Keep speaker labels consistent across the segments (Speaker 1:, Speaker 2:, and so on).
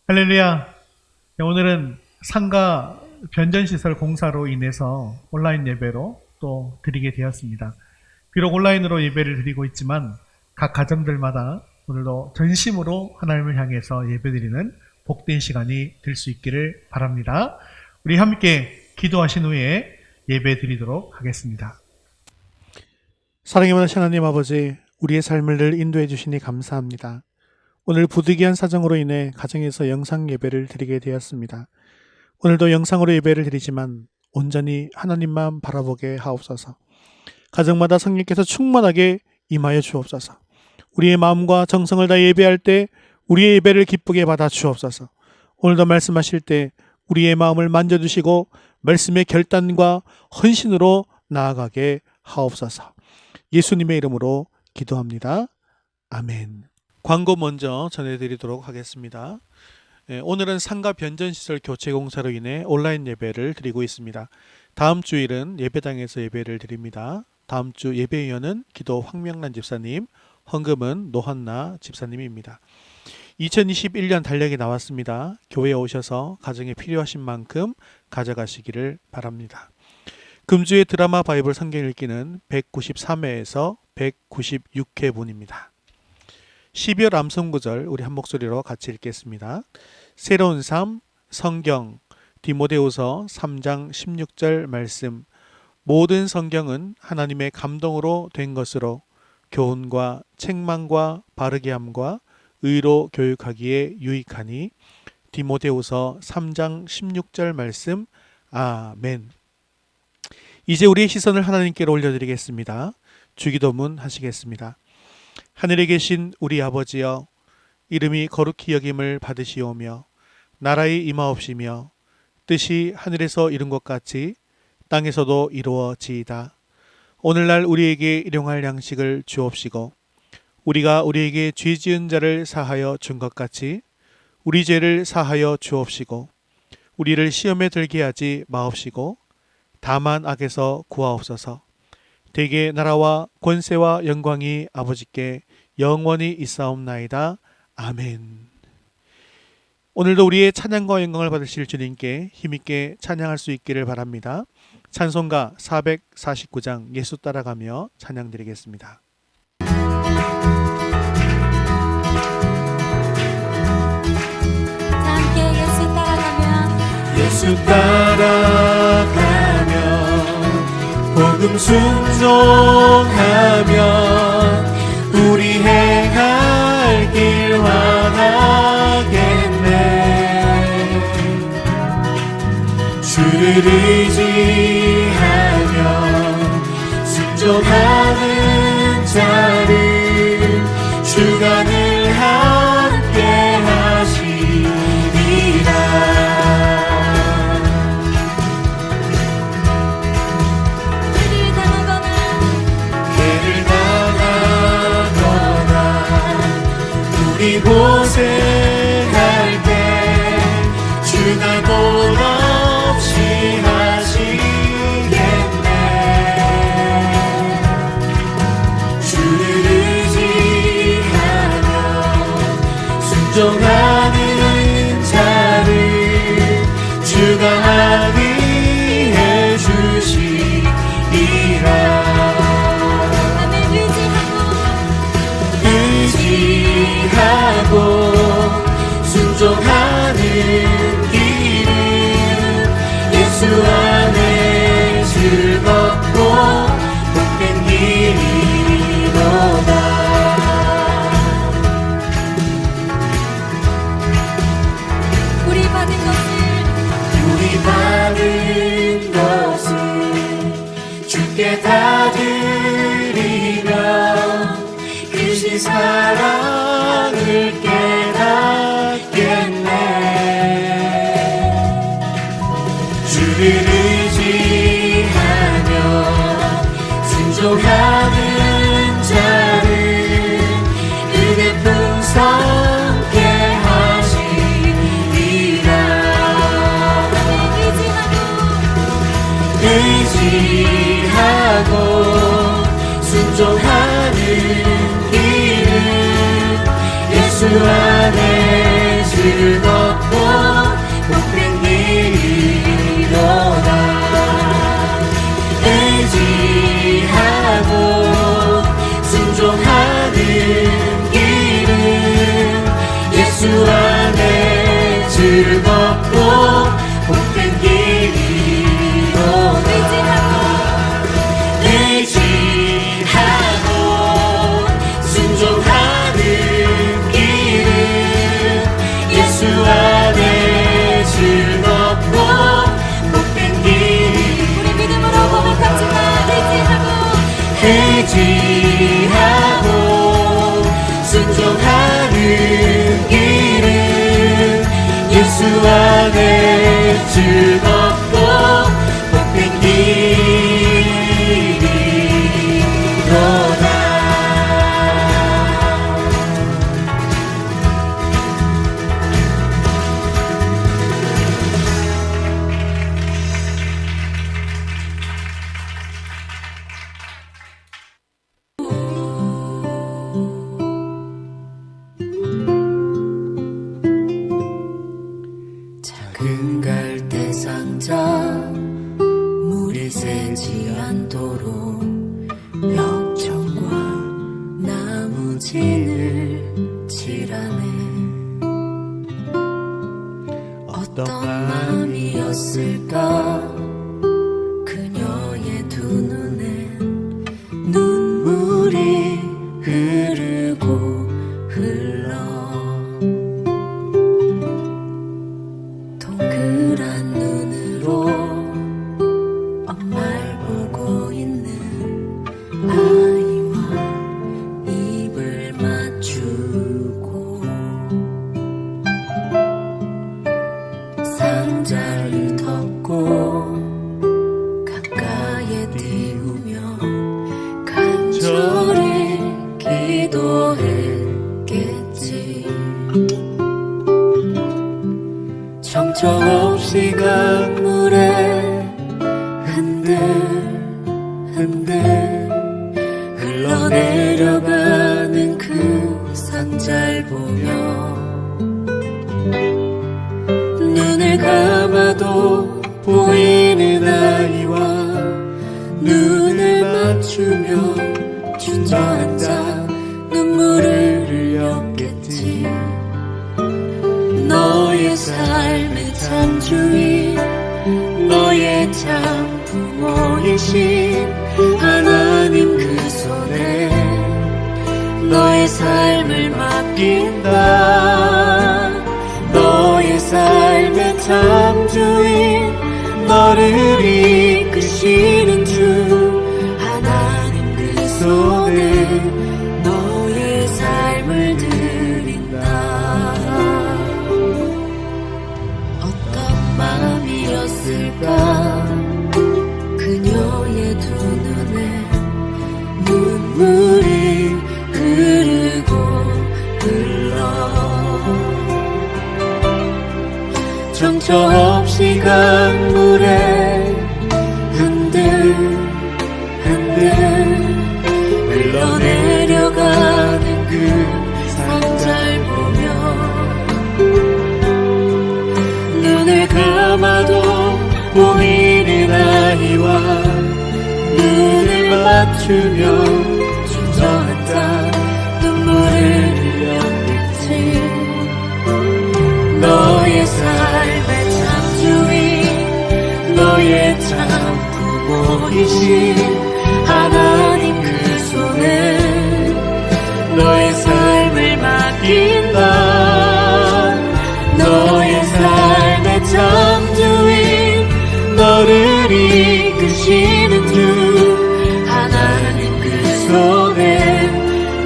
Speaker 1: 할렐루야. 오늘은 상가 변전시설 공사로 인해서 온라인 예배로 또 드리게 되었습니다. 비록 온라인으로 예배를 드리고 있지만 각 가정들마다 오늘도 전심으로 하나님을 향해서 예배드리는 복된 시간이 될 수 있기를 바랍니다. 우리 함께 기도하신 후에 예배 드리도록 하겠습니다.
Speaker 2: 사랑의 많으신 하나님 아버지, 우리의 삶을 늘 인도해 주시니 감사합니다. 오늘 부득이한 사정으로 인해 가정에서 영상 예배를 드리게 되었습니다. 오늘도 영상으로 예배를 드리지만 온전히 하나님만 바라보게 하옵소서. 가정마다 성령께서 충만하게 임하여 주옵소서. 우리의 마음과 정성을 다 예배할 때 우리의 예배를 기쁘게 받아 주옵소서. 오늘도 말씀하실 때 우리의 마음을 만져주시고 말씀의 결단과 헌신으로 나아가게 하옵소서. 예수님의 이름으로 기도합니다. 아멘. 광고 먼저 전해드리도록 하겠습니다. 오늘은 상가 변전시설 교체 공사로 인해 온라인 예배를 드리고 있습니다. 다음 주일은 예배당에서 예배를 드립니다. 다음 주 예배위원은 기도 황명란 집사님, 헌금은 노한나 집사님입니다. 2021년 달력이 나왔습니다. 교회에 오셔서 가정에 필요하신 만큼 가져가시기를 바랍니다. 금주의 드라마 바이블 성경 읽기는 193회에서 196회분입니다. 12월 암송구절 우리 한 목소리로 같이 읽겠습니다. 새로운 삶, 성경, 디모데후서 3장 16절 말씀. 모든 성경은 하나님의 감동으로 된 것으로 교훈과 책망과 바르게 함과 의로 교육하기에 유익하니. 디모데후서 3장 16절 말씀. 아멘. 이제 우리의 시선을 하나님께로 올려드리겠습니다. 주기도문 하시겠습니다. 하늘에 계신 우리 아버지여, 이름이 거룩히 여김을 받으시오며 나라의 임하옵시며 뜻이 하늘에서 이룬 것 같이 땅에서도 이루어지이다. 오늘날 우리에게 일용할 양식을 주옵시고 우리가 우리에게 죄 지은 자를 사하여 준 것 같이 우리 죄를 사하여 주옵시고 우리를 시험에 들게 하지 마옵시고 다만 악에서 구하옵소서. 대개 나라와 권세와 영광이 아버지께 영원히 있사옵나이다. 아멘. 오늘도 우리의 찬양과 영광을 받으실 주님께 힘있게 찬양할 수 있기를 바랍니다. 찬송가 449장 예수 따라가며 찬양드리겠습니다.
Speaker 3: 함께
Speaker 2: 예수 따라가며 복음 순종하며 우리 행할 길 환하겠네. 주를 의지하며 순종하는 자를 주가 늘 함께 하시리라. 우리 고생할 때 주가 돈 없이 하시겠네. 주를 의지하며 순종하는 자를 주가 합의해 주시리라. 순종하는 길은 예수 안에 즐겁고 복된 길이로다.
Speaker 3: 우리 받은 것을 주께 다 드리며 크신 사랑을 깨닫겠네. 주를 의지하며 순종하는 자를 은혜 풍성케 하시리라. 의지하고 순종하는 길은 예수 즐겁고 복된 길이로다. 작은 갈대 상자 물이 새지 않도록 벽천과 나무 진을 칠하네. 어떤 마음이었을까 그녀의 두 눈엔 눈물이 흐르고 흘러 동그란 눈으로 엄마를 보고 있는 아이와 입을 맞추고 상자를 덮고 가까이에 띄우며 간절히 기도했겠지. 정처 없이 강물에 흔들흔들 흘러내려가는 그 상자를 보며 눈을 감아도 보이는 아이와 눈을 맞추며 주저앉아 눈물을 흘렸겠지. 너의 삶의 참 주인 너의 참 부모이신 하나님 그 손에 너의 삶을 맡긴다. 너의 삶의 참 주인 너를 이끄시는 주 하나님 그 손에 너의 삶을 드린다. 어떤 마음이었을까 그녀의 두 눈에 눈물이 흐르고 흘러 정처 없이 강물에 흔들흔들 흘러내려가는 그 상자를 보며 눈을 감아도 보이는 아이와 눈을 맞추며 주저앉아 눈물을 흘렸겠지. 너의 삶의 참 주인 너의 참 부모이신 하나님 그 손에 너의 삶을 맡긴다. 너의 삶의 참 주인 너를 이끄시는 주 하나님 그 손에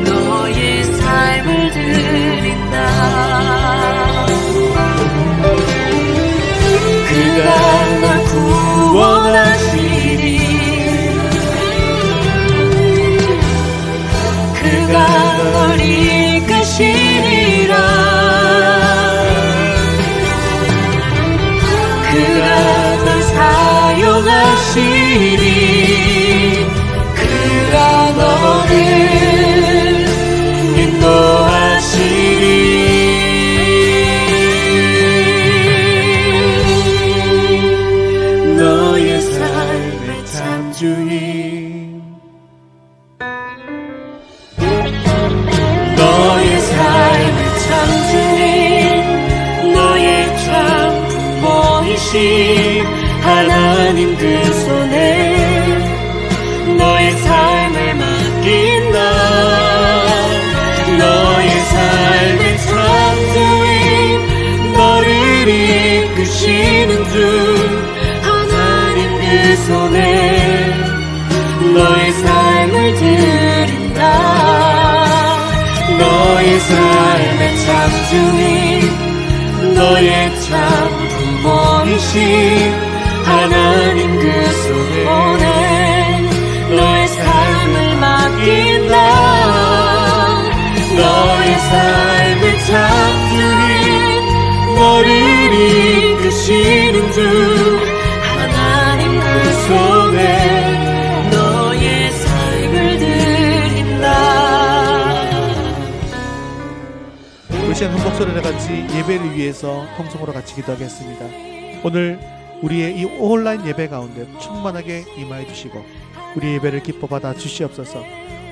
Speaker 3: 너의 삶을 드린다. 그가 널 구원하시리 그가 널 이끄시리라. 그가 널 사용하시리 그가 너를 인도하시리. 너의 삶의 참 주인 너의 삶의 참 주인 너의 참 부모이신 하나님 그 손에 너의 삶을 맡긴다. 너의 삶의 참 주인 너를 이끄시는 주 하나님 그 손에 너의 삶을 드린다. 너의 삶의 참 주인 너의 참 보이신 하나님 그 손에 너의 삶을 맡긴다. 너의 삶의 창조인 너를 이끄시는 주 하나님 그 손에 너의 삶을 드린다.
Speaker 2: 우리 시간 한 목소리를 같이 예배를 위해서 통성으로 같이 기도하겠습니다. 오늘 우리의 이 온라인 예배 가운데 충만하게 임하여 주시고 우리 예배를 기뻐 받아 주시옵소서.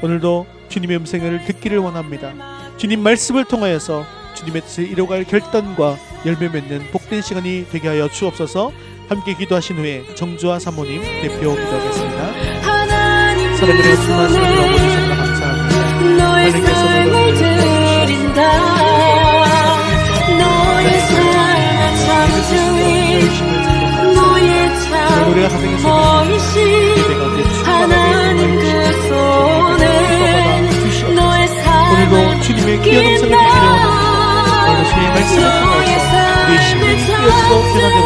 Speaker 2: 오늘도 주님의 음성을 듣기를 원합니다. 주님 말씀을 통하여서 주님의 뜻을 이루어갈 결단과 열매 맺는 복된 시간이 되게 하여 주옵소서. 함께 기도하신 후에 정주와 사모님 대표 기도하겠습니다. 사랑을 말씀하시는 어머니 정말 감사합니다.
Speaker 3: 너의 삶을 드린다. 너의 삶의 창조인 너의 참 보이신 하나님 그 손에 너의 삶을
Speaker 2: 오늘도 주님의 귀한 음성을 듣기를 원합니다. 오늘 주님의 말씀을 통해서 우리 심령이 깨어지고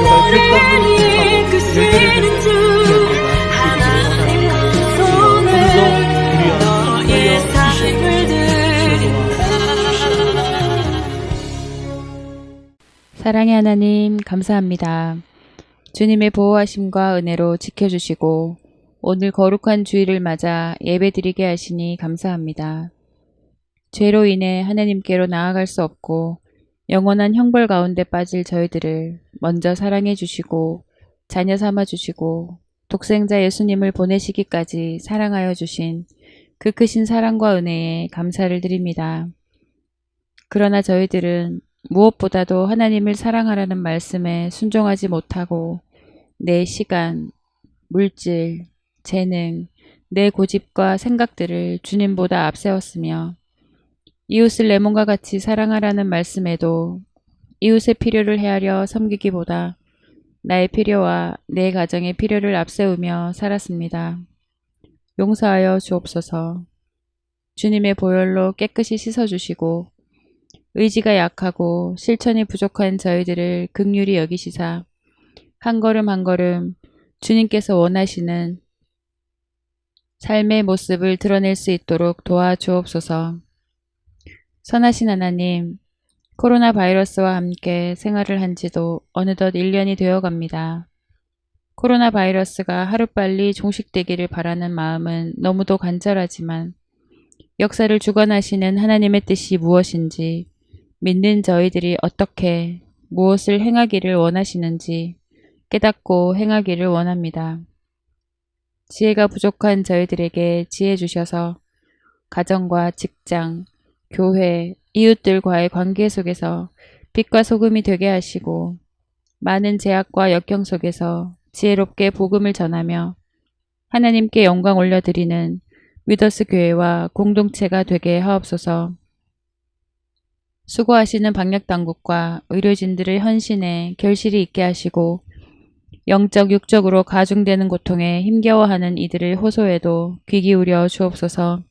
Speaker 2: 변화되고 그 일을 이루어갈 결단을 하고 열매를
Speaker 3: 하나님 그 손에 너의 삶을 드린다.
Speaker 4: 사랑의 하나님 감사합니다. 주님의 보호하심과 은혜로 지켜주시고 오늘 거룩한 주일을 맞아 예배드리게 하시니 감사합니다. 죄로 인해 하나님께로 나아갈 수 없고 영원한 형벌 가운데 빠질 저희들을 먼저 사랑해 주시고 자녀 삼아 주시고 독생자 예수님을 보내시기까지 사랑하여 주신 그 크신 사랑과 은혜에 감사를 드립니다. 그러나 저희들은 무엇보다도 하나님을 사랑하라는 말씀에 순종하지 못하고 내 시간, 물질, 재능, 내 고집과 생각들을 주님보다 앞세웠으며 이웃을 내 몸과 같이 사랑하라는 말씀에도 이웃의 필요를 헤아려 섬기기보다 나의 필요와 내 가정의 필요를 앞세우며 살았습니다. 용서하여 주옵소서. 주님의 보혈로 깨끗이 씻어주시고 의지가 약하고 실천이 부족한 저희들을 긍휼히 여기시사 한 걸음 한 걸음 주님께서 원하시는 삶의 모습을 드러낼 수 있도록 도와주옵소서. 선하신 하나님, 코로나 바이러스와 함께 생활을 한 지도 어느덧 1년이 되어 갑니다. 코로나 바이러스가 하루빨리 종식되기를 바라는 마음은 너무도 간절하지만 역사를 주관하시는 하나님의 뜻이 무엇인지 믿는 저희들이 어떻게 무엇을 행하기를 원하시는지 깨닫고 행하기를 원합니다. 지혜가 부족한 저희들에게 지혜 주셔서 가정과 직장, 교회, 이웃들과의 관계 속에서 빛과 소금이 되게 하시고 많은 제약과 역경 속에서 지혜롭게 복음을 전하며 하나님께 영광 올려드리는 위더스 교회와 공동체가 되게 하옵소서. 수고하시는 방역당국과 의료진들을 헌신에 결실이 있게 하시고 영적 육적으로 가중되는 고통에 힘겨워하는 이들을 호소해도 귀 기울여 주옵소서.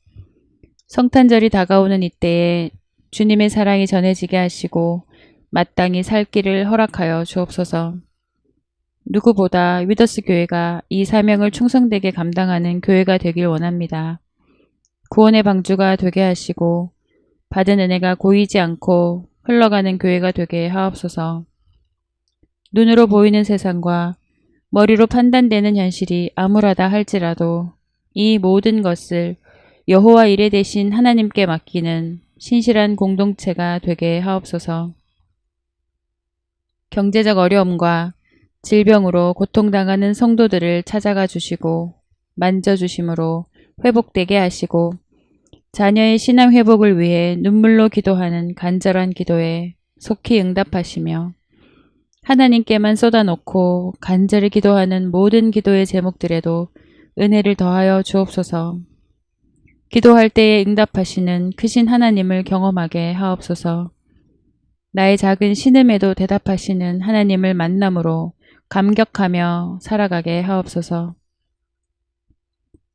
Speaker 4: 성탄절이 다가오는 이때에 주님의 사랑이 전해지게 하시고 마땅히 살 길을 허락하여 주옵소서. 누구보다 위더스 교회가 이 사명을 충성되게 감당하는 교회가 되길 원합니다. 구원의 방주가 되게 하시고 받은 은혜가 고이지 않고 흘러가는 교회가 되게 하옵소서. 눈으로 보이는 세상과 머리로 판단되는 현실이 암울하다 할지라도 이 모든 것을 여호와 이레 되신 하나님께 맡기는 신실한 공동체가 되게 하옵소서. 경제적 어려움과 질병으로 고통당하는 성도들을 찾아가 주시고 만져주심으로 회복되게 하시고 자녀의 신앙 회복을 위해 눈물로 기도하는 간절한 기도에 속히 응답하시며 하나님께만 쏟아놓고 간절히 기도하는 모든 기도의 제목들에도 은혜를 더하여 주옵소서. 기도할 때에 응답하시는 크신 하나님을 경험하게 하옵소서. 나의 작은 신음에도 대답하시는 하나님을 만남으로 감격하며 살아가게 하옵소서.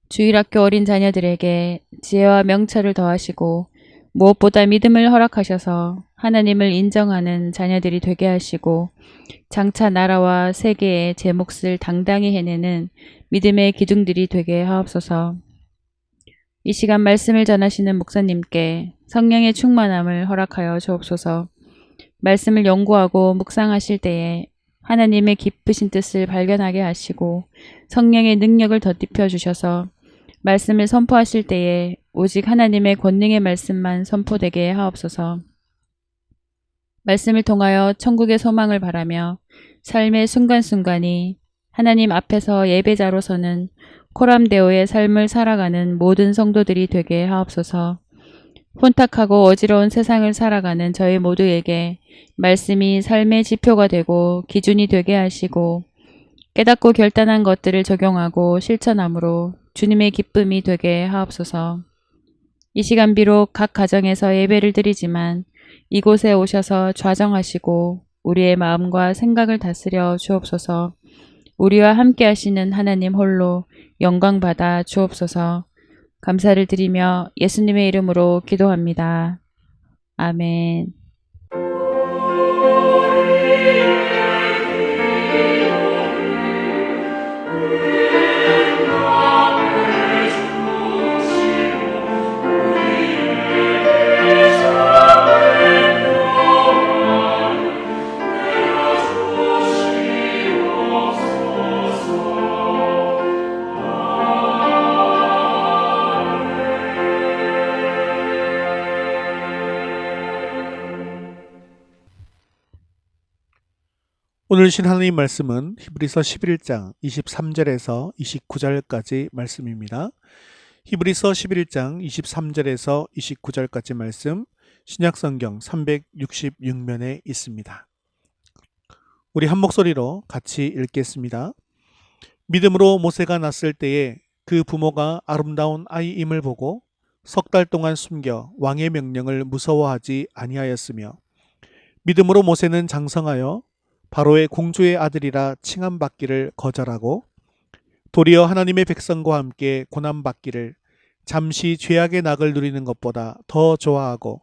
Speaker 4: 주일학교 어린 자녀들에게 지혜와 명철을 더하시고 무엇보다 믿음을 허락하셔서 하나님을 인정하는 자녀들이 되게 하시고 장차 나라와 세계에 제 몫을 당당히 해내는 믿음의 기둥들이 되게 하옵소서. 이 시간 말씀을 전하시는 목사님께 성령의 충만함을 허락하여 주옵소서. 말씀을 연구하고 묵상하실 때에 하나님의 기쁘신 뜻을 발견하게 하시고 성령의 능력을 덧입혀 주셔서 말씀을 선포하실 때에 오직 하나님의 권능의 말씀만 선포되게 하옵소서. 말씀을 통하여 천국의 소망을 바라며 삶의 순간순간이 하나님 앞에서 예배자로서는 코람데오의 삶을 살아가는 모든 성도들이 되게 하옵소서. 혼탁하고 어지러운 세상을 살아가는 저희 모두에게 말씀이 삶의 지표가 되고 기준이 되게 하시고 깨닫고 결단한 것들을 적용하고 실천함으로 주님의 기쁨이 되게 하옵소서. 이 시간 비록 각 가정에서 예배를 드리지만 이곳에 오셔서 좌정하시고 우리의 마음과 생각을 다스려 주옵소서. 우리와 함께 하시는 하나님 홀로 영광 받아 주옵소서. 감사를 드리며 예수님의 이름으로 기도합니다. 아멘.
Speaker 2: 오늘 주신 하나님 말씀은 히브리서 11장 23절에서 29절까지 말씀입니다. 히브리서 11장 23절에서 29절까지 말씀 신약성경 366면에 있습니다. 우리 한 목소리로 같이 읽겠습니다. 믿음으로 모세가 났을 때에 그 부모가 아름다운 아이임을 보고 석 달 동안 숨겨 왕의 명령을 무서워하지 아니하였으며 믿음으로 모세는 장성하여 바로의 공주의 아들이라 칭함받기를 거절하고 도리어 하나님의 백성과 함께 고난받기를 잠시 죄악의 낙을 누리는 것보다 더 좋아하고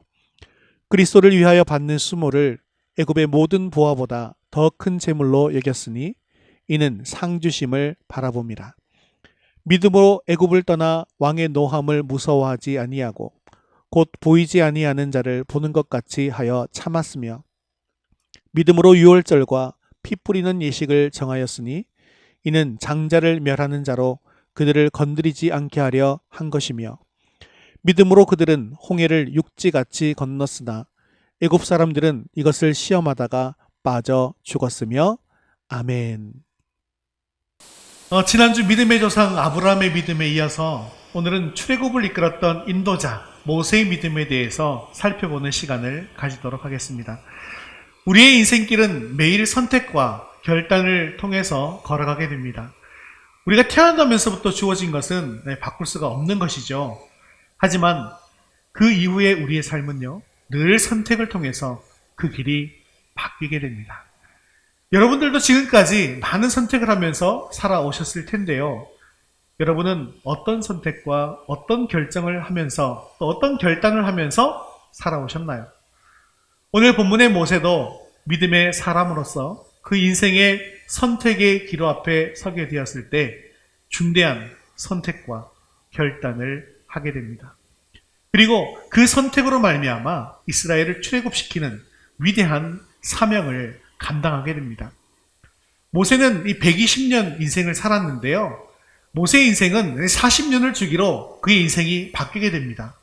Speaker 2: 그리스도를 위하여 받는 수모를 애굽의 모든 보화보다 더 큰 재물로 여겼으니 이는 상주심을 바라봅니다. 믿음으로 애굽을 떠나 왕의 노함을 무서워하지 아니하고 곧 보이지 아니하는 자를 보는 것 같이 하여 참았으며 믿음으로 유월절과 피 뿌리는 예식을 정하였으니 이는 장자를 멸하는 자로 그들을 건드리지 않게 하려 한 것이며 믿음으로 그들은 홍해를 육지같이 건넜으나 애굽 사람들은 이것을 시험하다가 빠져 죽었으며 아멘.
Speaker 1: 지난주 믿음의 조상 아브라함의 믿음에 이어서 오늘은 출애굽을 이끌었던 인도자 모세의 믿음에 대해서 살펴보는 시간을 가지도록 하겠습니다. 우리의 인생길은 매일 선택과 결단을 통해서 걸어가게 됩니다. 우리가 태어나면서부터 주어진 것은 바꿀 수가 없는 것이죠. 하지만 그 이후에 우리의 삶은요, 늘 선택을 통해서 그 길이 바뀌게 됩니다. 여러분들도 지금까지 많은 선택을 하면서 살아오셨을 텐데요. 여러분은 어떤 선택과 어떤 결정을 하면서 또 어떤 결단을 하면서 살아오셨나요? 오늘 본문의 모세도 믿음의 사람으로서 그 인생의 선택의 기로 앞에 서게 되었을 때 중대한 선택과 결단을 하게 됩니다. 그리고 그 선택으로 말미암아 이스라엘을 출애굽시키는 위대한 사명을 감당하게 됩니다. 모세는 이 120년 인생을 살았는데요. 모세의 인생은 40년을 주기로 그의 인생이 바뀌게 됩니다.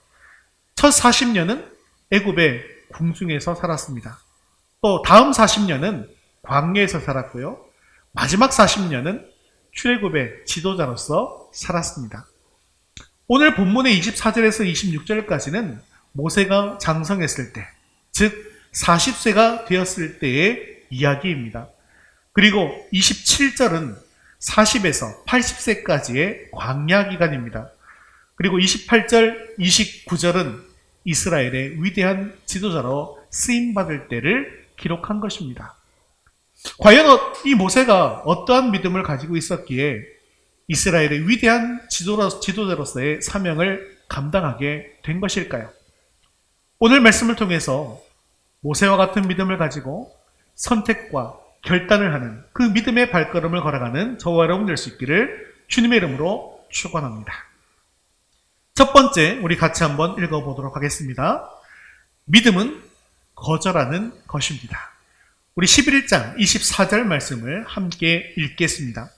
Speaker 1: 첫 40년은 애굽의 궁중에서 살았습니다. 또 다음 40년은 광야에서 살았고요. 마지막 40년은 출애굽의 지도자로서 살았습니다. 오늘 본문의 24절에서 26절까지는 모세가 장성했을 때, 즉 40세가 되었을 때의 이야기입니다. 그리고 27절은 40에서 80세까지의 광야 기간입니다. 그리고 28절, 29절은 이스라엘의 위대한 지도자로 쓰임받을 때를 기록한 것입니다. 과연 이 모세가 어떠한 믿음을 가지고 있었기에 이스라엘의 위대한 지도자로서의 사명을 감당하게 된 것일까요? 오늘 말씀을 통해서 모세와 같은 믿음을 가지고 선택과 결단을 하는 그 믿음의 발걸음을 걸어가는 저와 여러분 될 수 있기를 주님의 이름으로 축원합니다. 첫 번째, 우리 같이 한번 읽어보도록 하겠습니다. 믿음은 거절하는 것입니다. 우리 11장 24절 말씀을 함께 읽겠습니다.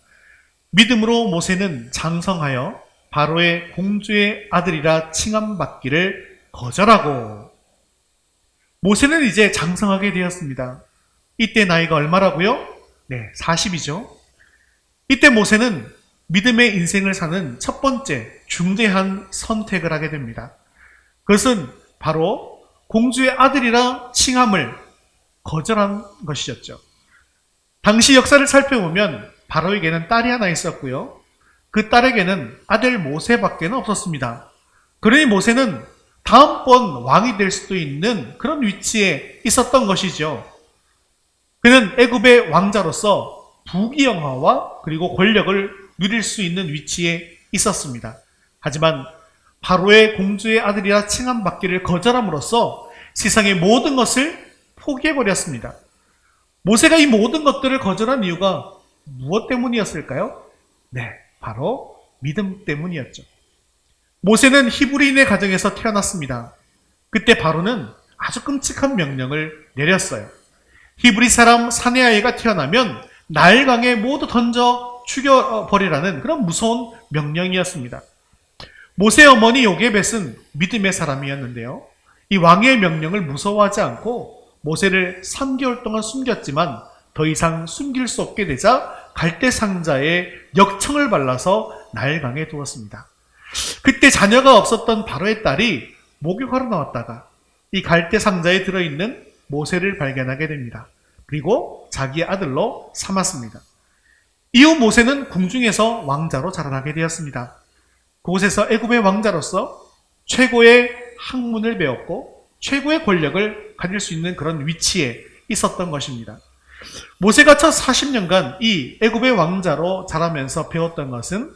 Speaker 1: 믿음으로 모세는 장성하여 바로의 공주의 아들이라 칭함받기를 거절하고. 모세는 이제 장성하게 되었습니다. 이때 나이가 얼마라고요? 네, 40이죠. 이때 모세는 믿음의 인생을 사는 첫 번째 중대한 선택을 하게 됩니다. 그것은 바로 공주의 아들이라 칭함을 거절한 것이었죠. 당시 역사를 살펴보면 바로에게는 딸이 하나 있었고요. 그 딸에게는 아들 모세밖에 없었습니다. 그러니 모세는 다음번 왕이 될 수도 있는 그런 위치에 있었던 것이죠. 그는 애굽의 왕자로서 부귀영화와 그리고 권력을 누릴 수 있는 위치에 있었습니다. 하지만 바로의 공주의 아들이라 칭함받기를 거절함으로써 세상의 모든 것을 포기해버렸습니다. 모세가 이 모든 것들을 거절한 이유가 무엇 때문이었을까요? 네, 바로 믿음 때문이었죠. 모세는 히브리인의 가정에서 태어났습니다. 그때 바로는 아주 끔찍한 명령을 내렸어요. 히브리 사람 사내 아이가 태어나면 나일강에 모두 던져 죽여버리라는 그런 무서운 명령이었습니다. 모세의 어머니 요게벳은 믿음의 사람이었는데요. 이 왕의 명령을 무서워하지 않고 모세를 3개월 동안 숨겼지만 더 이상 숨길 수 없게 되자 갈대 상자에 역청을 발라서 나일강에 두었습니다. 그때 자녀가 없었던 바로의 딸이 목욕하러 나왔다가 이 갈대 상자에 들어있는 모세를 발견하게 됩니다. 그리고 자기의 아들로 삼았습니다. 이후 모세는 궁중에서 왕자로 자라나게 되었습니다. 그곳에서 애굽의 왕자로서 최고의 학문을 배웠고 최고의 권력을 가질 수 있는 그런 위치에 있었던 것입니다. 모세가 첫 40년간 이 애굽의 왕자로 자라면서 배웠던 것은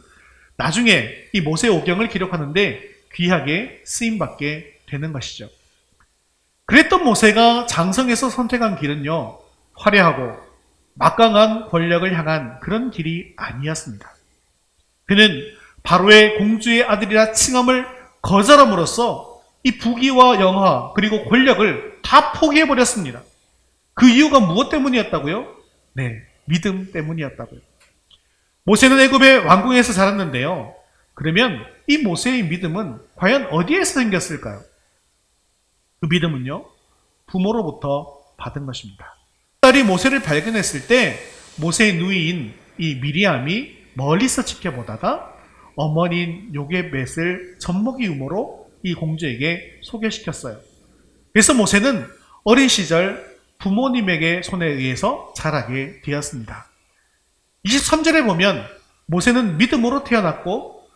Speaker 1: 나중에 이 모세 오경을 기록하는데 귀하게 쓰임받게 되는 것이죠. 그랬던 모세가 장성에서 선택한 길은요, 화려하고 막강한 권력을 향한 그런 길이 아니었습니다. 그는 바로의 공주의 아들이라 칭함을 거절함으로써 이 부귀와 영화 그리고 권력을 다 포기해버렸습니다. 그 이유가 무엇 때문이었다고요? 네, 믿음 때문이었다고요. 모세는 애굽의 왕궁에서 자랐는데요. 그러면 이 모세의 믿음은 과연 어디에서 생겼을까요? 그 믿음은요, 부모로부터 받은 것입니다. 딸이 모세를 발견했을 때 모세의 누이인 이 미리암이 멀리서 지켜보다가 어머니인 요게벳을 젖먹이 유모로 이 공주에게 소개시켰어요. 그래서 모세는 어린 시절 부모님에게 손에 의해서 자라게 되었습니다. 23절에 보면 모세는 믿음으로 태어났고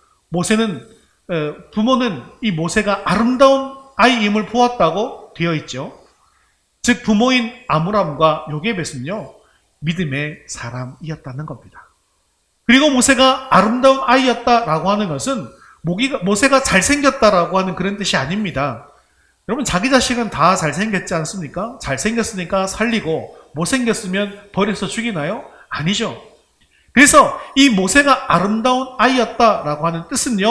Speaker 1: 부모는 이 모세가 아름다운 아이임을 보았다고 되어 있죠. 즉 부모인 아므람과 요게벳은요, 믿음의 사람이었다는 겁니다. 그리고 모세가 아름다운 아이였다라고 하는 것은 모세가 잘생겼다라고 하는 그런 뜻이 아닙니다. 여러분, 자기 자식은 다 잘생겼지 않습니까? 잘생겼으니까 살리고 못생겼으면 버려서 죽이나요? 아니죠. 그래서 이 모세가 아름다운 아이였다라고 하는 뜻은요,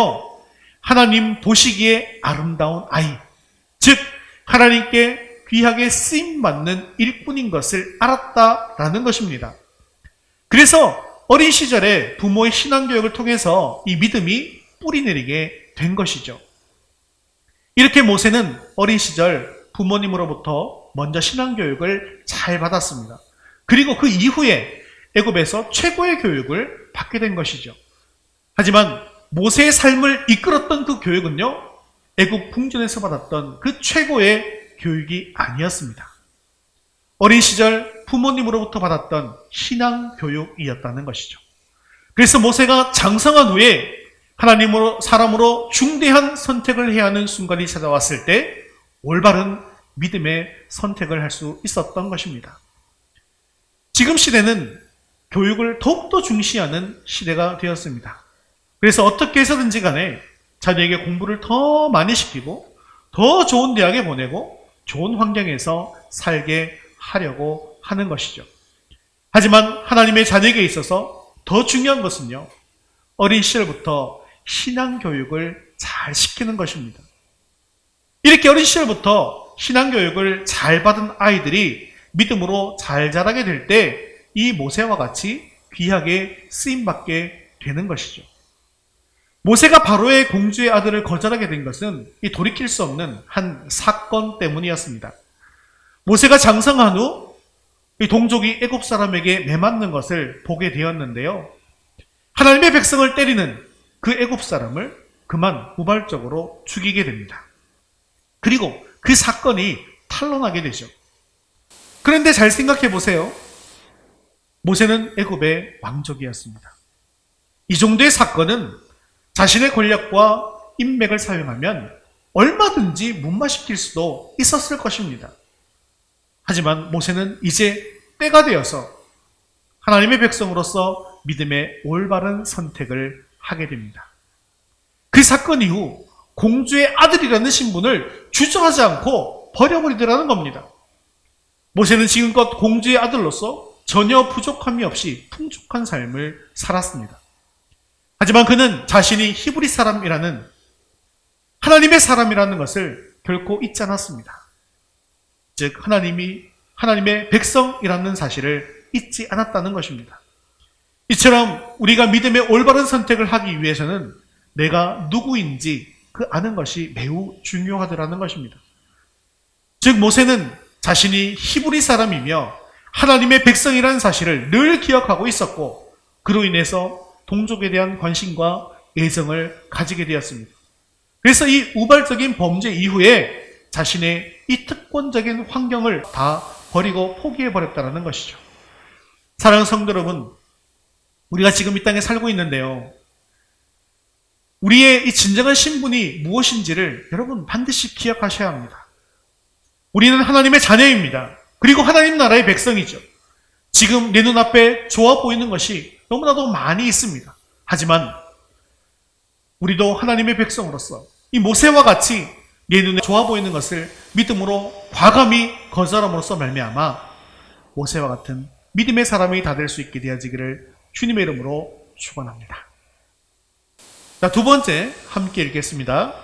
Speaker 1: 하나님 보시기에 아름다운 아이, 즉 하나님께 귀하게 쓰임받는 일꾼인 것을 알았다라는 것입니다. 그래서 어린 시절에 부모의 신앙교육을 통해서 이 믿음이 뿌리내리게 된 것이죠. 이렇게 모세는 어린 시절 부모님으로부터 먼저 신앙교육을 잘 받았습니다. 그리고 그 이후에 애굽에서 최고의 교육을 받게 된 것이죠. 하지만 모세의 삶을 이끌었던 그 교육은요, 애굽 궁전에서 받았던 그 최고의 교육이 아니었습니다. 어린 시절 부모님으로부터 받았던 신앙 교육이었다는 것이죠. 그래서 모세가 장성한 후에 하나님으로 사람으로 중대한 선택을 해야 하는 순간이 찾아왔을 때 올바른 믿음의 선택을 할 수 있었던 것입니다. 지금 시대는 교육을 더욱더 중시하는 시대가 되었습니다. 그래서 어떻게 해서든지 간에 자녀에게 공부를 더 많이 시키고 더 좋은 대학에 보내고 좋은 환경에서 살게 하려고 하는 것이죠. 하지만 하나님의 자녀에게 있어서 더 중요한 것은요, 어린 시절부터 신앙교육을 잘 시키는 것입니다. 이렇게 어린 시절부터 신앙교육을 잘 받은 아이들이 믿음으로 잘 자라게 될 때 이 모세와 같이 귀하게 쓰임받게 되는 것이죠. 모세가 바로의 공주의 아들을 거절하게 된 것은 이 돌이킬 수 없는 한 사건 때문이었습니다. 모세가 장성한 후 이 동족이 애굽 사람에게 매맞는 것을 보게 되었는데요. 하나님의 백성을 때리는 그 애굽 사람을 그만 우발적으로 죽이게 됩니다. 그리고 그 사건이 탄로나게 되죠. 그런데 잘 생각해 보세요. 모세는 애굽의 왕족이었습니다. 이 정도의 사건은 자신의 권력과 인맥을 사용하면 얼마든지 문마시킬 수도 있었을 것입니다. 하지만 모세는 이제 때가 되어서 하나님의 백성으로서 믿음의 올바른 선택을 하게 됩니다. 그 사건 이후 공주의 아들이라는 신분을 주저하지 않고 버려버리더라는 겁니다. 모세는 지금껏 공주의 아들로서 전혀 부족함이 없이 풍족한 삶을 살았습니다. 하지만 그는 자신이 히브리 사람이라는 하나님의 사람이라는 것을 결코 잊지 않았습니다. 즉 하나님의 백성이라는 사실을 잊지 않았다는 것입니다. 이처럼 우리가 믿음의 올바른 선택을 하기 위해서는 내가 누구인지 그 아는 것이 매우 중요하더라는 것입니다. 즉 모세는 자신이 히브리 사람이며 하나님의 백성이라는 사실을 늘 기억하고 있었고 그로 인해서 동족에 대한 관심과 애정을 가지게 되었습니다. 그래서 이 우발적인 범죄 이후에 자신의 이 특권적인 환경을 다 버리고 포기해버렸다는 것이죠. 사랑하는 성도 여러분, 우리가 지금 이 땅에 살고 있는데요. 우리의 이 진정한 신분이 무엇인지를 여러분 반드시 기억하셔야 합니다. 우리는 하나님의 자녀입니다. 그리고 하나님 나라의 백성이죠. 지금 내 눈앞에 좋아 보이는 것이 너무나도 많이 있습니다. 하지만 우리도 하나님의 백성으로서 이 모세와 같이 내 눈에 좋아 보이는 것을 믿음으로 과감히 거절함으로써 말미암아 모세와 같은 믿음의 사람이 다 될 수 있게 되어지기를 주님의 이름으로 축원합니다. 자, 두 번째 함께 읽겠습니다.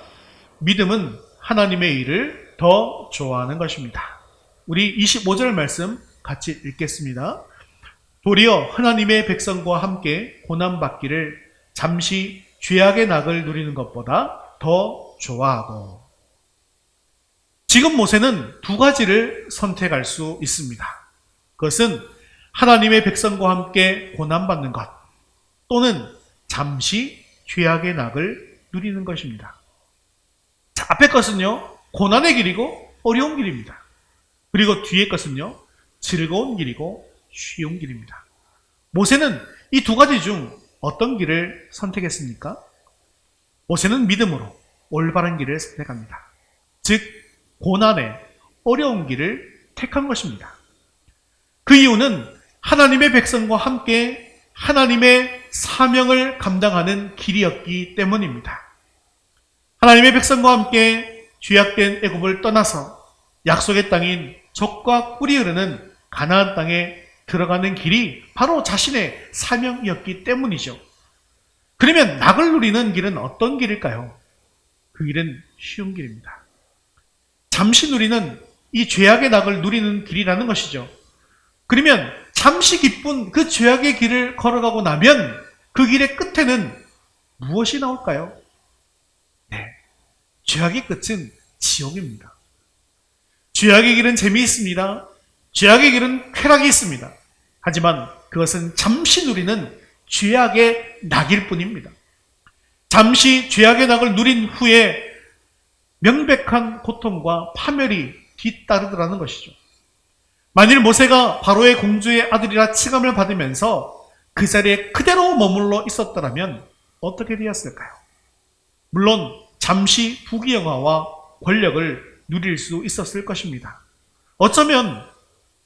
Speaker 1: 믿음은 하나님의 일을 더 좋아하는 것입니다. 우리 25절 말씀 같이 읽겠습니다. 도리어 하나님의 백성과 함께 고난받기를 잠시 죄악의 낙을 누리는 것보다 더 좋아하고. 지금 모세는 두 가지를 선택할 수 있습니다. 그것은 하나님의 백성과 함께 고난받는 것 또는 잠시 죄악의 낙을 누리는 것입니다. 자, 앞에 것은요 고난의 길이고 어려운 길입니다. 그리고 뒤에 것은요 즐거운 길이고 쉬운 길입니다. 모세는 이 두 가지 중 어떤 길을 선택했습니까? 모세는 믿음으로 올바른 길을 선택합니다. 즉 고난의 어려운 길을 택한 것입니다. 그 이유는 하나님의 백성과 함께 하나님의 사명을 감당하는 길이었기 때문입니다. 하나님의 백성과 함께 죄악된 애굽을 떠나서 약속의 땅인 젖과 꿀이 흐르는 가나안 땅에 들어가는 길이 바로 자신의 사명이었기 때문이죠. 그러면 낙을 누리는 길은 어떤 길일까요? 그 길은 쉬운 길입니다. 잠시 누리는 이 죄악의 낙을 누리는 길이라는 것이죠. 그러면 잠시 기쁜 그 죄악의 길을 걸어가고 나면 그 길의 끝에는 무엇이 나올까요? 네, 죄악의 끝은 지옥입니다. 죄악의 길은 재미있습니다. 죄악의 길은 쾌락이 있습니다. 하지만 그것은 잠시 누리는 죄악의 낙일 뿐입니다. 잠시 죄악의 낙을 누린 후에 명백한 고통과 파멸이 뒤따르더라는 것이죠. 만일 모세가 바로의 공주의 아들이라 칭함을 받으면서 그 자리에 그대로 머물러 있었더라면 어떻게 되었을까요? 물론 잠시 부귀영화와 권력을 누릴 수 있었을 것입니다. 어쩌면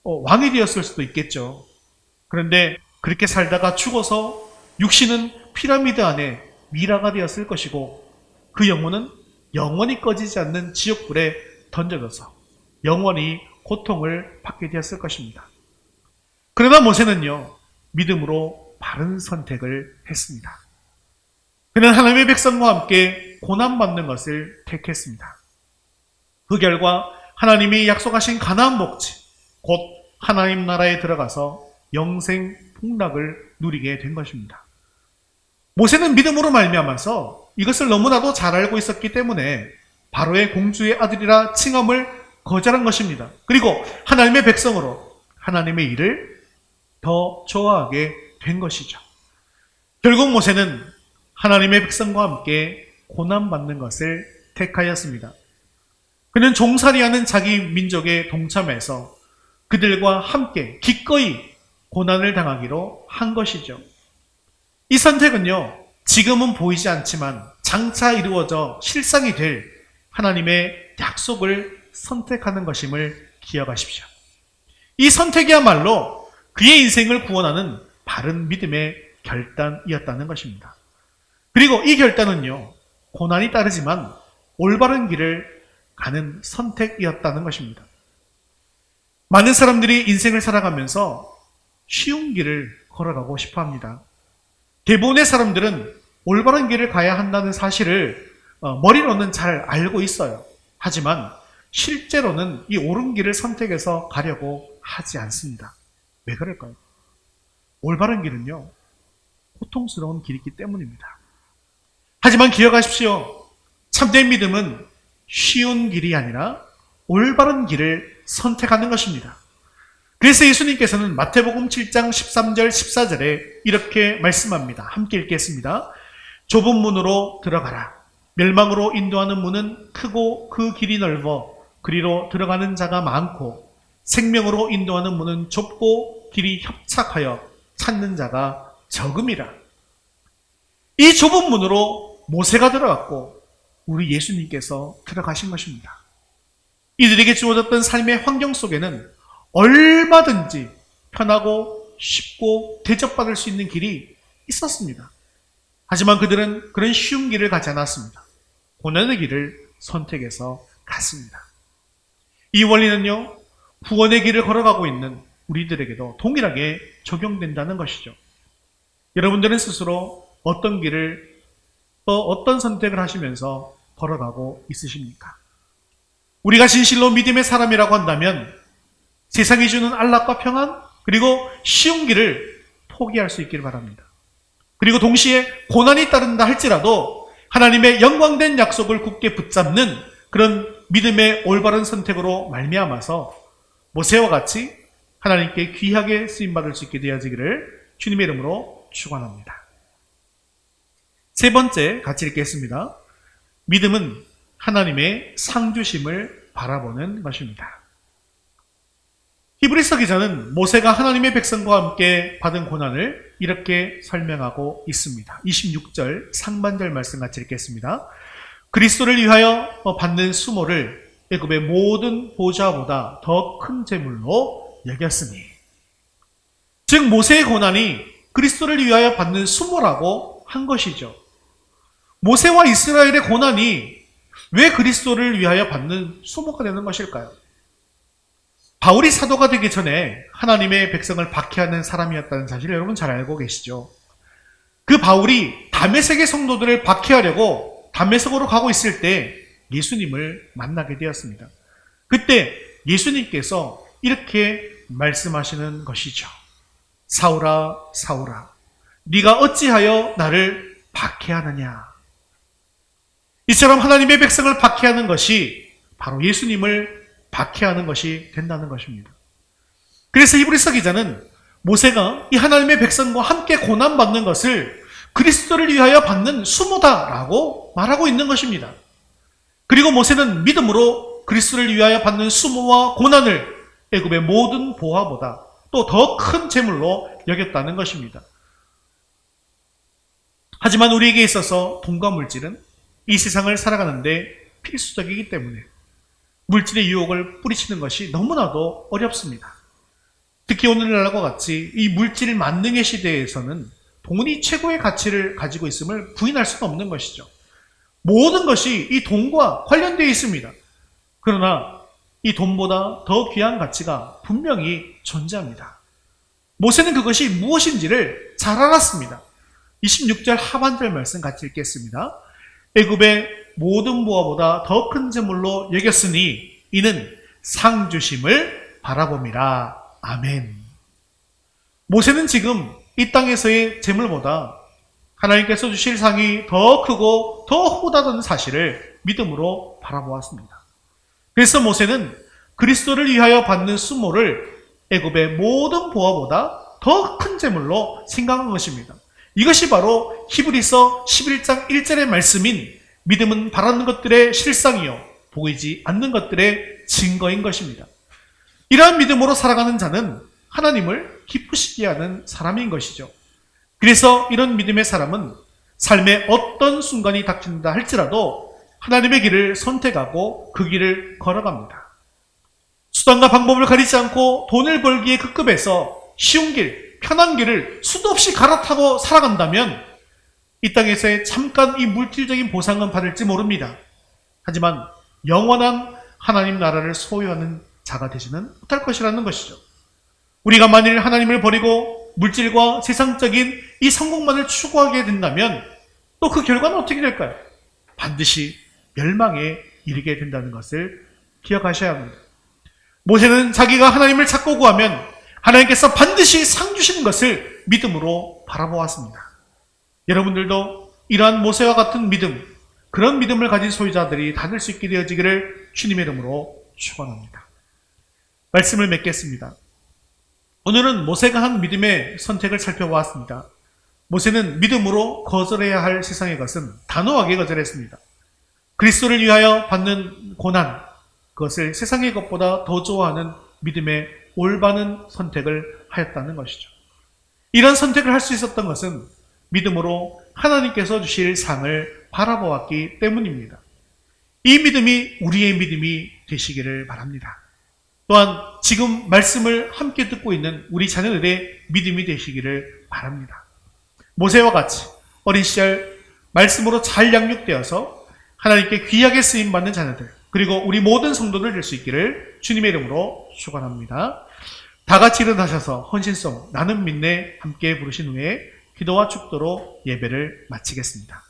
Speaker 1: 왕이 되었을 수도 있겠죠. 그런데 그렇게 살다가 죽어서 육신은 피라미드 안에 미라가 되었을 것이고 그 영혼은 영원히 꺼지지 않는 지옥불에 던져져서 영원히 고통을 받게 되었을 것입니다. 그러나 모세는요, 믿음으로 바른 선택을 했습니다. 그는 하나님의 백성과 함께 고난받는 것을 택했습니다. 그 결과 하나님이 약속하신 가나안 복지, 곧 하나님 나라에 들어가서 영생 복락을 누리게 된 것입니다. 모세는 믿음으로 말미암아서 이것을 너무나도 잘 알고 있었기 때문에 바로의 공주의 아들이라 칭함을 거절한 것입니다. 그리고 하나님의 백성으로 하나님의 일을 더 좋아하게 된 것이죠. 결국 모세는 하나님의 백성과 함께 고난받는 것을 택하였습니다. 그는 종살이하는 자기 민족에 동참해서 그들과 함께 기꺼이 고난을 당하기로 한 것이죠. 이 선택은요, 지금은 보이지 않지만 장차 이루어져 실상이 될 하나님의 약속을 선택하는 것임을 기억하십시오. 이 선택이야말로 그의 인생을 구원하는 바른 믿음의 결단이었다는 것입니다. 그리고 이 결단은요, 고난이 따르지만 올바른 길을 가는 선택이었다는 것입니다. 많은 사람들이 인생을 살아가면서 쉬운 길을 걸어가고 싶어 합니다. 대부분의 사람들은 올바른 길을 가야 한다는 사실을 머리로는 잘 알고 있어요. 하지만 실제로는 이 옳은 길을 선택해서 가려고 하지 않습니다. 왜 그럴까요? 올바른 길은요, 고통스러운 길이기 때문입니다. 하지만 기억하십시오. 참된 믿음은 쉬운 길이 아니라 올바른 길을 선택하는 것입니다. 그래서 예수님께서는 마태복음 7장 13절 14절에 이렇게 말씀합니다. 함께 읽겠습니다. 좁은 문으로 들어가라. 멸망으로 인도하는 문은 크고 그 길이 넓어 그리로 들어가는 자가 많고 생명으로 인도하는 문은 좁고 길이 협착하여 찾는 자가 적음이라. 이 좁은 문으로 모세가 들어갔고 우리 예수님께서 들어가신 것입니다. 이들에게 주어졌던 삶의 환경 속에는 얼마든지 편하고 쉽고 대접받을 수 있는 길이 있었습니다. 하지만 그들은 그런 쉬운 길을 가지 않았습니다. 고난의 길을 선택해서 갔습니다. 이 원리는요, 구원의 길을 걸어가고 있는 우리들에게도 동일하게 적용된다는 것이죠. 여러분들은 스스로 어떤 길을 또 어떤 선택을 하시면서 걸어가고 있으십니까? 우리가 진실로 믿음의 사람이라고 한다면 세상이 주는 안락과 평안 그리고 쉬운 길을 포기할 수 있기를 바랍니다. 그리고 동시에 고난이 따른다 할지라도 하나님의 영광된 약속을 굳게 붙잡는 그런 믿음의 올바른 선택으로 말미암아서 모세와 같이 하나님께 귀하게 쓰임받을 수 있게 되어지기를 주님의 이름으로 축원합니다. 세 번째 같이 읽겠습니다. 믿음은 하나님의 상주심을 바라보는 것입니다. 히브리서 기자는 모세가 하나님의 백성과 함께 받은 고난을 이렇게 설명하고 있습니다. 26절 상반절 말씀 같이 읽겠습니다. 그리스도를 위하여 받는 수모를 애굽의 모든 보좌보다 더 큰 재물로 여겼으니. 즉 모세의 고난이 그리스도를 위하여 받는 수모라고 한 것이죠. 모세와 이스라엘의 고난이 왜 그리스도를 위하여 받는 수모가 되는 것일까요? 바울이 사도가 되기 전에 하나님의 백성을 박해하는 사람이었다는 사실을 여러분 잘 알고 계시죠? 그 바울이 다메섹의 성도들을 박해하려고 다메섹으로 가고 있을 때 예수님을 만나게 되었습니다. 그때 예수님께서 이렇게 말씀하시는 것이죠. 사울아, 사울아, 네가 어찌하여 나를 박해하느냐? 이처럼 하나님의 백성을 박해하는 것이 바로 예수님을 박해하는 것이 된다는 것입니다. 그래서 히브리서 기자는 모세가 이 하나님의 백성과 함께 고난받는 것을 그리스도를 위하여 받는 수모다라고 말하고 있는 것입니다. 그리고 모세는 믿음으로 그리스도를 위하여 받는 수모와 고난을 애굽의 모든 보화보다 또 더 큰 재물로 여겼다는 것입니다. 하지만 우리에게 있어서 돈과 물질은 이 세상을 살아가는데 필수적이기 때문에 물질의 유혹을 뿌리치는 것이 너무나도 어렵습니다. 특히 오늘날과 같이 이 물질 만능의 시대에서는 돈이 최고의 가치를 가지고 있음을 부인할 수가 없는 것이죠. 모든 것이 이 돈과 관련되어 있습니다. 그러나 이 돈보다 더 귀한 가치가 분명히 존재합니다. 모세는 그것이 무엇인지를 잘 알았습니다. 26절 하반절 말씀 같이 읽겠습니다. 애굽의 모든 보화보다 더 큰 재물로 여겼으니 이는 상 주심을 바라봅니다. 아멘. 모세는 지금 이 땅에서의 재물보다 하나님께서 주실 상이 더 크고 더 후하다는 사실을 믿음으로 바라보았습니다. 그래서 모세는 그리스도를 위하여 받는 수모를 애굽의 모든 보화보다 더 큰 재물로 생각한 것입니다. 이것이 바로 히브리서 11장 1절의 말씀인 믿음은 바라는 것들의 실상이요 보이지 않는 것들의 증거인 것입니다. 이러한 믿음으로 살아가는 자는 하나님을 기쁘시게 하는 사람인 것이죠. 그래서 이런 믿음의 사람은 삶의 어떤 순간이 닥친다 할지라도 하나님의 길을 선택하고 그 길을 걸어갑니다. 수단과 방법을 가리지 않고 돈을 벌기에 급급해서 쉬운 길, 편한 길을 수도 없이 갈아타고 살아간다면 이 땅에서의 잠깐 이 물질적인 보상은 받을지 모릅니다. 하지만 영원한 하나님 나라를 소유하는 자가 되지는 못할 것이라는 것이죠. 우리가 만일 하나님을 버리고 물질과 세상적인 이 성공만을 추구하게 된다면 또 그 결과는 어떻게 될까요? 반드시 멸망에 이르게 된다는 것을 기억하셔야 합니다. 모세는 자기가 하나님을 찾고 구하면 하나님께서 반드시 상 주시는 것을 믿음으로 바라보았습니다. 여러분들도 이러한 모세와 같은 믿음, 그런 믿음을 가진 소유자들이 다 될 수 있게 되어지기를 주님의 이름으로 축원합니다. 말씀을 맺겠습니다. 오늘은 모세가 한 믿음의 선택을 살펴보았습니다. 모세는 믿음으로 거절해야 할 세상의 것은 단호하게 거절했습니다. 그리스도를 위하여 받는 고난, 그것을 세상의 것보다 더 좋아하는 믿음의 올바른 선택을 하였다는 것이죠. 이런 선택을 할 수 있었던 것은 믿음으로 하나님께서 주실 상을 바라보았기 때문입니다. 이 믿음이 우리의 믿음이 되시기를 바랍니다. 또한 지금 말씀을 함께 듣고 있는 우리 자녀들의 믿음이 되시기를 바랍니다. 모세와 같이 어린 시절 말씀으로 잘 양육되어서 하나님께 귀하게 쓰임받는 자녀들, 그리고 우리 모든 성도들 될 수 있기를 주님의 이름으로 축원합니다. 다 같이 일어나셔서 헌신송 나는 믿네 함께 부르신 후에 기도와 축도로 예배를 마치겠습니다.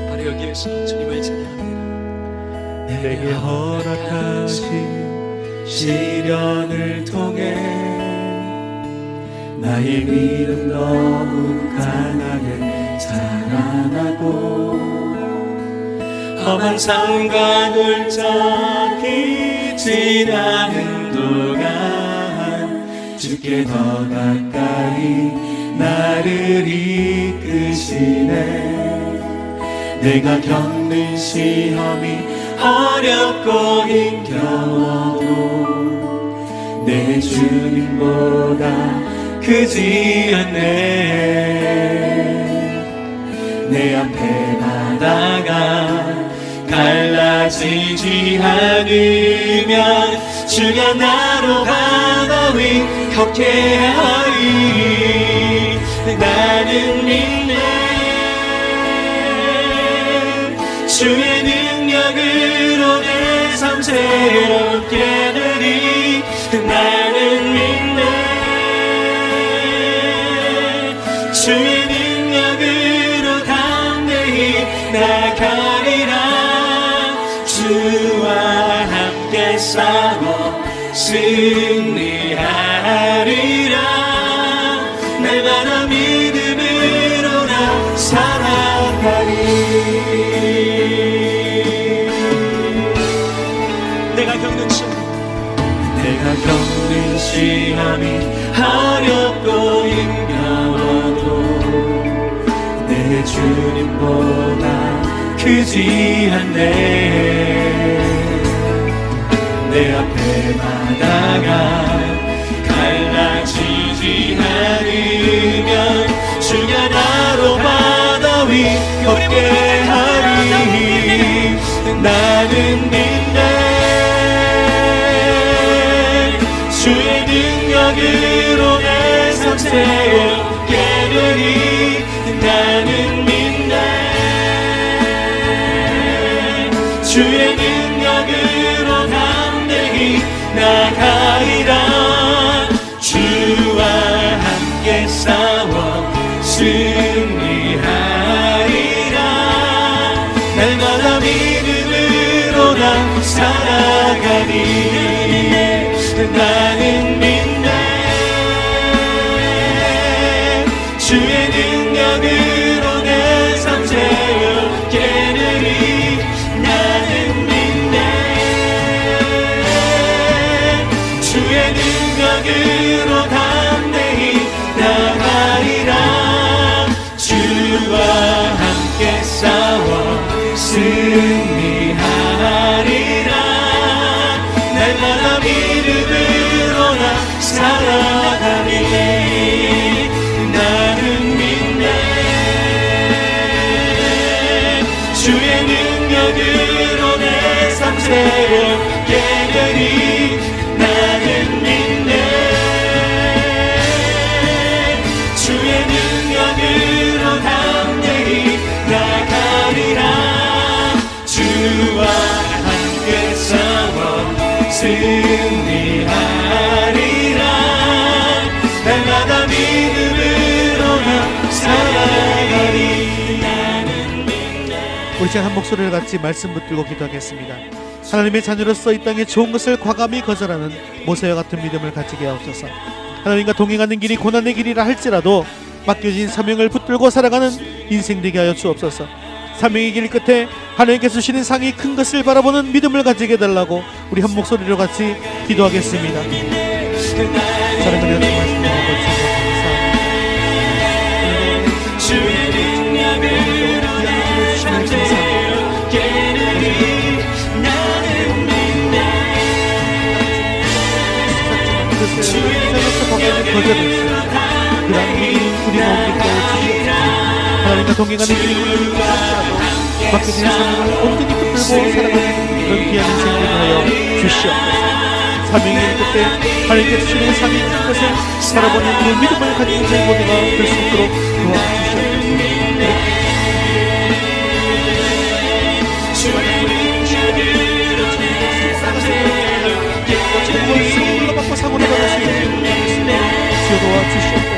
Speaker 3: 바로 여기에서 주님을 찬양합니다.
Speaker 2: 내게 허락하신 시련을 통해 나의 믿음 너무 강하게 자라나고
Speaker 3: 험한 삶과 골짜기 지나는 동안 주께 더 가까이 나를 이끄시네. 내가 겪는 시험이 어렵고 힘겨워도 내 주님보다 크지 않네. 내 앞에 바다가 갈라지지 않으면 주가 나로 바다 위 걷게 하리. 나는 믿네. 주의 능력으로 내 삶 새롭게 되리. 나는 믿네. 주의 능력으로 담대히 나가리라. 주와 함께 싸워 승리하리라. 날마다 믿음으로 나 살아가리. 내가 겪는 시험이 어렵고 힘겨워도 내 주님보다 크지 않네. 내 앞에 바다가 갈라지지 않으면 주가 나로 바다 위 걷게 하리. 나는 믿네. 주의 능력으로 내 삶 새롭게 되리. 나가리라. 주와 함께 싸워 승리하리라. 날마다 믿음으로 나 살아가리. 나는 믿네. 주의 능력으로 내 삶 새롭게되리. 나는 믿네. 주의 능력으로 담대히 나가리라. 주와 함께 싸워 승리하리라. 날마다 믿음으로 나 살아가리. 나는 믿네. 주의 능력으로 내 삶 새롭게 되리. 나는 믿네. 주의 능력으로 담대히 나가리라. 주와 함께 싸워 승리하리라. 날마다 믿음으로 나 살아가리. 나는 믿네.
Speaker 2: 우리 시간 한 목소리를 같이 말씀 붙들고 기도하겠습니다. 하나님의 자녀로서 이 땅에 좋은 것을 과감히 거절하는 모세와 같은 믿음을 가지게 하옵소서. 하나님과 동행하는 길이 고난의 길이라 할지라도 맡겨진 사명을 붙들고 살아가는 인생 되게 하여 주옵소서. 사명의 길 끝에 하나님께서 주시는 상이 큰 것을 바라보는 믿음을 가지게 해달라고 우리 한 목소리로 같이 기도하겠습니다. 사랑하는 말씀 감사합니다.
Speaker 3: 주의 능력으로 내 삶 새롭게 되리. 나는 믿네. 주의 능력으로 담대히 나가리라.
Speaker 2: 하나님과 동행하는 길이 할지라도 맡겨진 사명을 온전히 붙들고 살아가는 그런 귀한 인생 되게 하여 주시옵소서. 사명의 길 끝에 하나님께서 주시는 상이 큰 것을 바라보는 그 믿음을 가진 저희 모두가 될 수 있도록 도와주시옵소서. 받고 사고를 받을 수 있도록 지어도와 주시옵소서.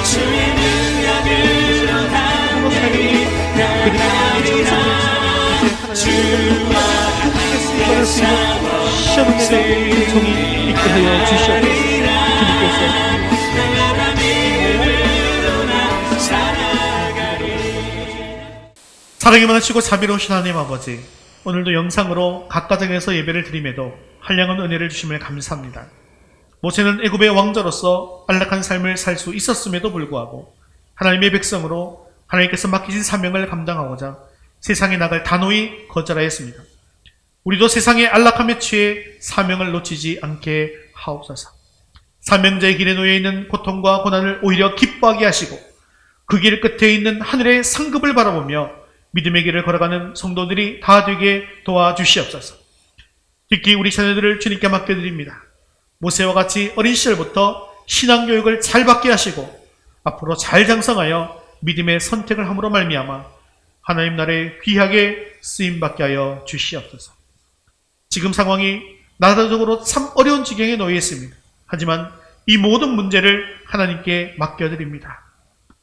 Speaker 3: 주의 능력으로 담대히 나가리라. 주와 함께 싸워
Speaker 2: 시험을 내는 은총이 있게 하여 주시옵소서. 주님께서
Speaker 3: 날마다 믿음으로 나 살아가리.
Speaker 1: 사랑이 많으시고 자비로우신 하나님 아버지, 오늘도 영상으로 각 가정에서 예배를 드림에도 한량한 은혜를 주심을 감사합니다. 모세는 애굽의 왕자로서 안락한 삶을 살 수 있었음에도 불구하고 하나님의 백성으로 하나님께서 맡기신 사명을 감당하고자 세상에 나갈 단호히 거절하였습니다. 우리도 세상의 안락함에 취해 사명을 놓치지 않게 하옵소서. 사명자의 길에 놓여 있는 고통과 고난을 오히려 기뻐하게 하시고 그 길 끝에 있는 하늘의 상급을 바라보며 믿음의 길을 걸어가는 성도들이 다 되게 도와주시옵소서. 특히 우리 자녀들을 주님께 맡겨드립니다. 모세와 같이 어린 시절부터 신앙교육을 잘 받게 하시고 앞으로 잘 장성하여 믿음의 선택을 함으로 말미암아 하나님 나라에 귀하게 쓰임받게 하여 주시옵소서. 지금 상황이 나라적으로 참 어려운 지경에 놓여 있습니다. 하지만 이 모든 문제를 하나님께 맡겨드립니다.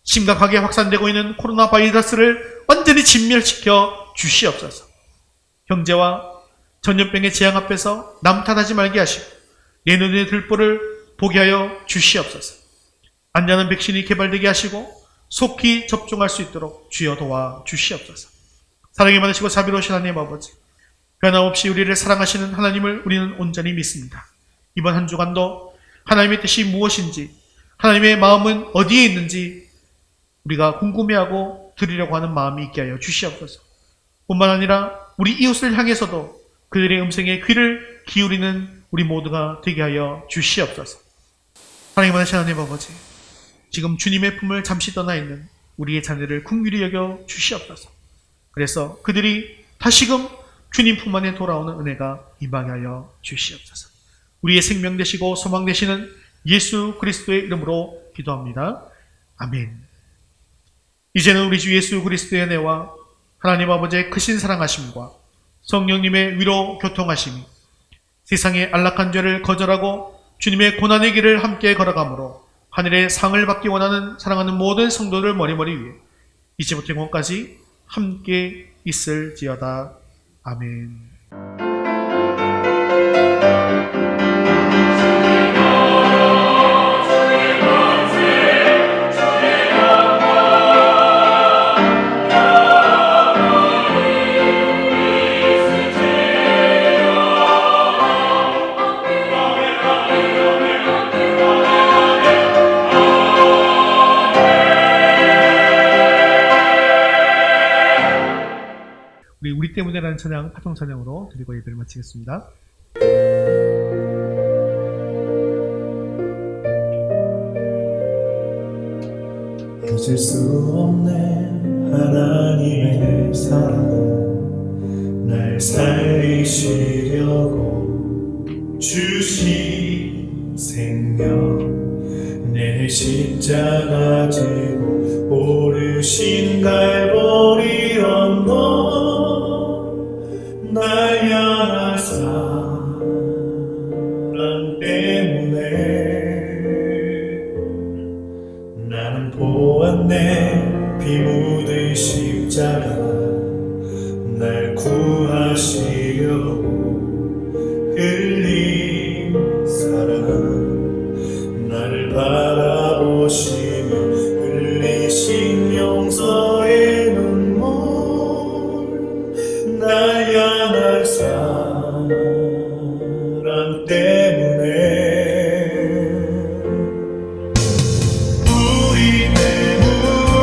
Speaker 1: 심각하게 확산되고 있는 코로나 바이러스를 완전히 진멸시켜 주시옵소서. 형제와 전염병의 재앙 앞에서 남 탓하지 말게 하시고 내 눈의 들보를 보게 하여 주시옵소서. 안전한 백신이 개발되게 하시고 속히 접종할 수 있도록 주여 도와 주시옵소서. 사랑이 많으시고 자비로우신 하나님 아버지, 변함없이 우리를 사랑하시는 하나님을 우리는 온전히 믿습니다. 이번 한 주간도 하나님의 뜻이 무엇인지, 하나님의 마음은 어디에 있는지 우리가 궁금해하고 들으려고 하는 마음이 있게 하여 주시옵소서. 뿐만 아니라 우리 이웃을 향해서도 그들의 음성에 귀를 기울이는 우리 모두가 되게 하여 주시옵소서. 하나님 많으신 하나님 아버지, 지금 주님의 품을 잠시 떠나 있는 우리의 자녀를 긍휼히 여겨 주시옵소서. 그래서 그들이 다시금 주님 품 안에 돌아오는 은혜가 임하게 하여 주시옵소서. 우리의 생명 되시고 소망 되시는 예수 그리스도의 이름으로 기도합니다. 아멘. 이제는 우리 주 예수 그리스도의 은혜와 하나님 아버지의 크신 사랑하심과 성령님의 위로 교통하심이 세상의 안락한 죄를 거절하고 주님의 고난의 길을 함께 걸어가므로 하늘의 상을 받기 원하는 사랑하는 모든 성도들 머리머리 위에 이제부터 영원까지 함께 있을지어다. 아멘. 우리 때문에라는 찬양, 파동 찬양으로 드리고 예배를 마치겠습니다.
Speaker 3: 잊을 수 없네 하나님의 사랑, 날 살리시려고 주신 생명, 내 십자가 지고 오르신 갈보리 언덕, 날 향할 사랑 때문에 나는 보았네. 피 묻은 십자가 날 구하시려고 흘린 사랑, 나를 바라보시며 흘리신 용서의 눈물, 날 향할 사랑 때문에 우리 때문에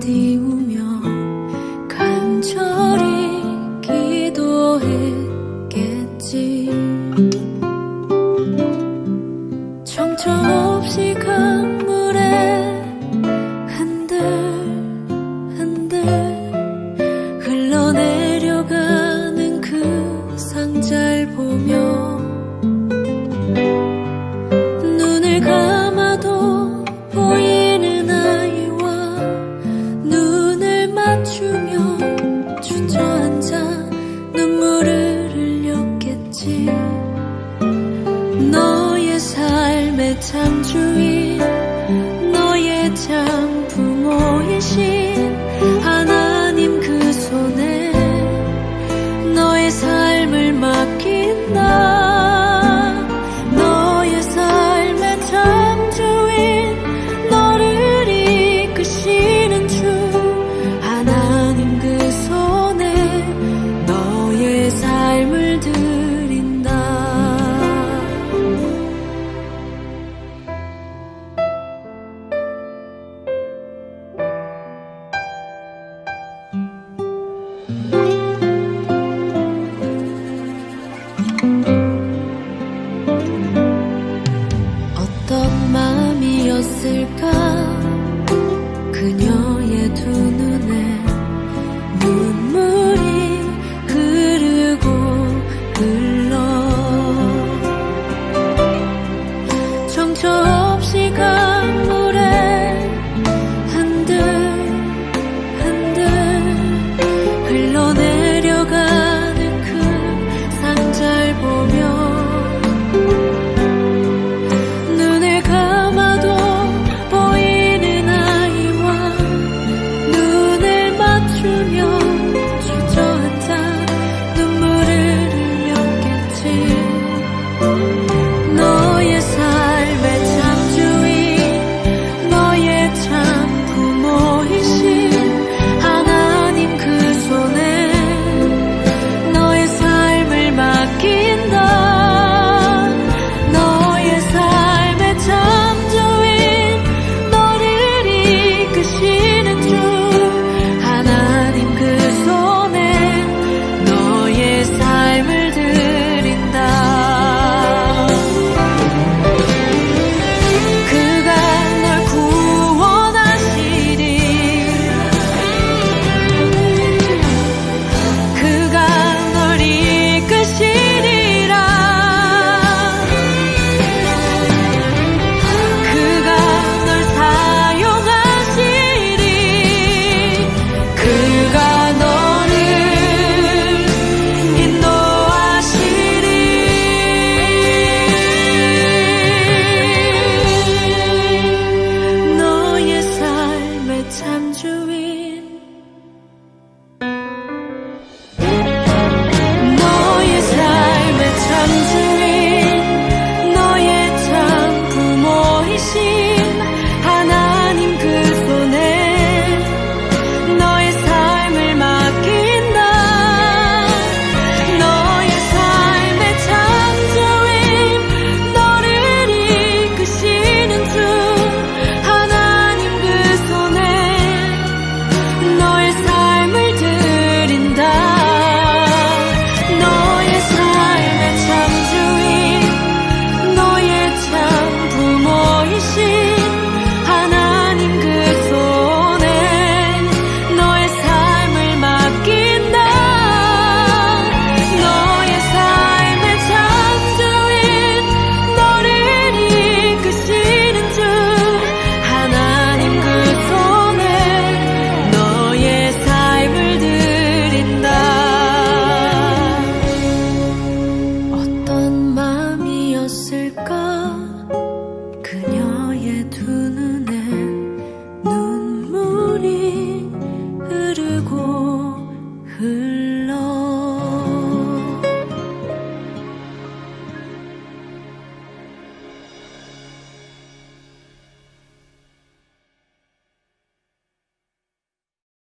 Speaker 5: 띄우며